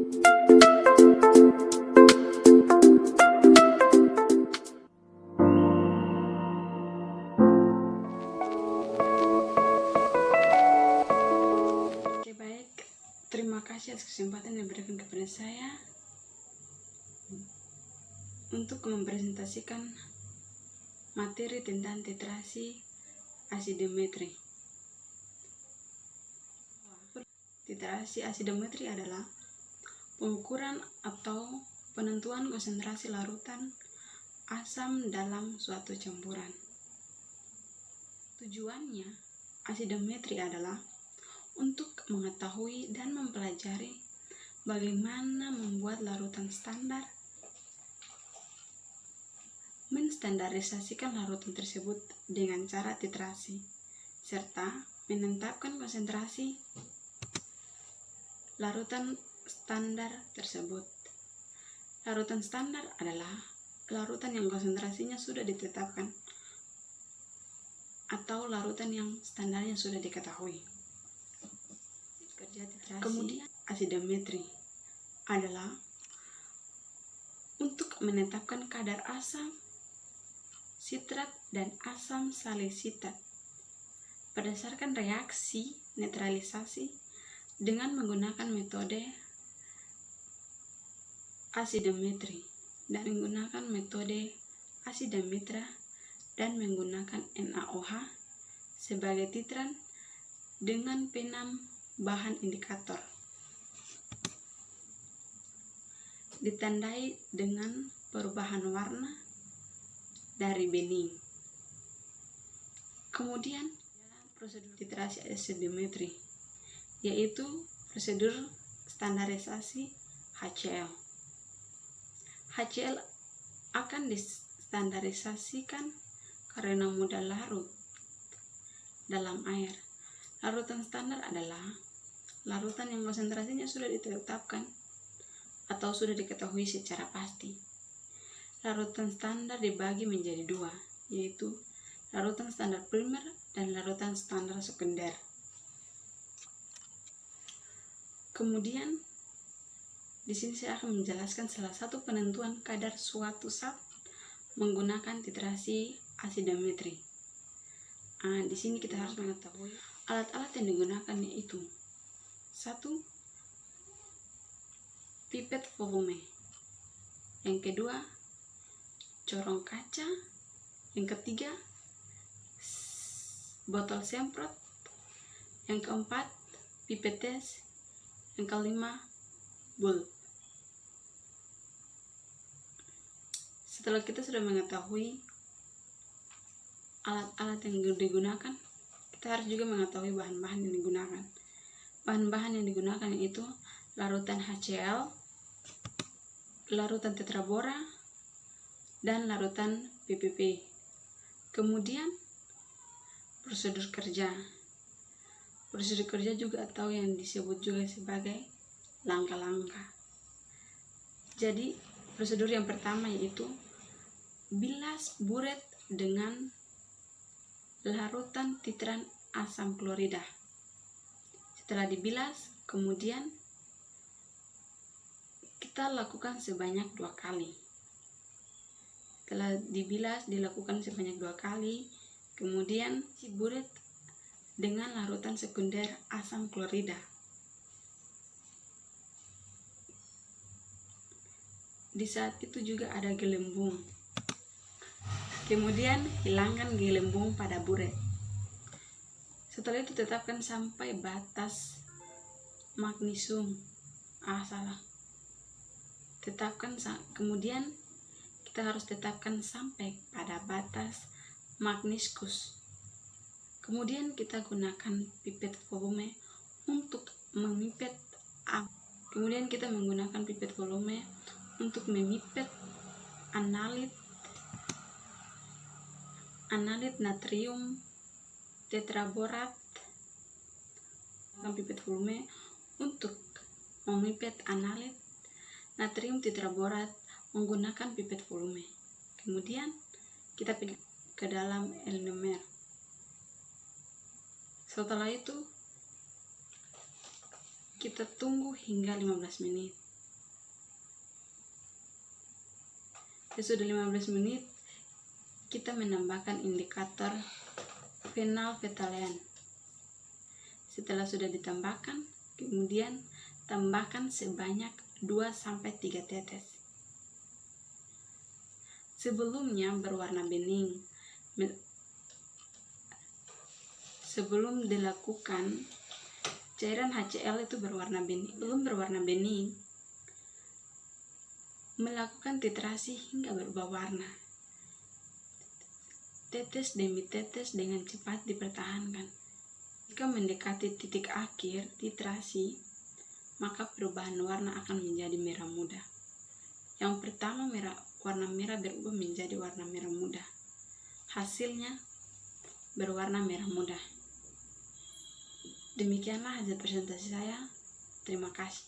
Oke, baik. Terima kasih atas kesempatan yang diberikan kepada saya untuk mempresentasikan materi tentang titrasi asidometri. Titrasi asidometri adalah pengukuran atau penentuan konsentrasi larutan asam dalam suatu campuran. Tujuannya, asidometri adalah untuk mengetahui dan mempelajari bagaimana membuat larutan standar, menstandarisasikan larutan tersebut dengan cara titrasi, serta menetapkan konsentrasi larutan standar tersebut. Larutan standar adalah larutan yang konsentrasinya sudah ditetapkan atau larutan yang standarnya sudah diketahui. Kerja titrasi. Kemudian asidometri adalah untuk menetapkan kadar asam sitrat dan asam salisitat berdasarkan reaksi netralisasi dengan menggunakan metode asidometri dan menggunakan metode asidometra dan menggunakan NaOH sebagai titran dengan P6 bahan indikator. Ditandai dengan perubahan warna dari bening. Kemudian prosedur titrasi asidometri yaitu prosedur standarisasi HCl. HCl akan distandarisasikan karena mudah larut dalam air. Larutan standar adalah larutan yang konsentrasinya sudah ditetapkan atau sudah diketahui secara pasti. Larutan standar dibagi menjadi dua, yaitu larutan standar primer dan larutan standar sekunder. Kemudian, di sini saya akan menjelaskan salah satu penentuan kadar suatu zat menggunakan titrasi asidometri. Di sini kita harus mengetahui alat-alat yang digunakan, yaitu 1. Pipet volume. Yang kedua, corong kaca. Yang ketiga, botol semprot. Yang keempat, pipetes. Yang kelima, bulb. Setelah kita sudah mengetahui alat-alat yang digunakan, kita harus juga mengetahui bahan-bahan yang digunakan. Bahan-bahan yang digunakan yaitu larutan HCl, larutan tetrabora, dan larutan PPP. Kemudian prosedur kerja. Prosedur kerja juga atau yang disebut juga sebagai langkah-langkah. Jadi prosedur yang pertama yaitu bilas buret dengan larutan titran asam klorida. Setelah dibilas, kemudian kita lakukan sebanyak 2 kali. Setelah dibilas, dilakukan sebanyak 2 kali, kemudian buret dengan larutan sekunder asam klorida. Di saat itu juga ada gelembung. Kemudian hilangkan gelembung pada buret. Setelah itu tetapkan sampai batas magnesium. Kemudian kita harus tetapkan sampai pada batas magniskus. Kemudian kita gunakan pipet volume untuk memipet Kemudian kita menggunakan pipet volume untuk memipet analit natrium tetraborat. Pipet volume untuk memipet analit natrium tetraborat menggunakan pipet volume. Kemudian kita pegang ke dalam enomer. Setelah itu kita tunggu hingga 15 menit. sudah 15 menit, kita menambahkan indikator phenolphthalein. Setelah sudah ditambahkan, kemudian tambahkan sebanyak 2-3 tetes. Sebelumnya berwarna bening. Sebelum dilakukan, cairan HCl itu berwarna bening, belum berwarna bening. Melakukan titrasi hingga berubah warna. Tetes demi tetes dengan cepat dipertahankan. Jika mendekati titik akhir titrasi, maka perubahan warna akan menjadi merah muda. Yang pertama, warna merah berubah menjadi warna merah muda. Hasilnya berwarna merah muda. Demikianlah hasil presentasi saya. Terima kasih.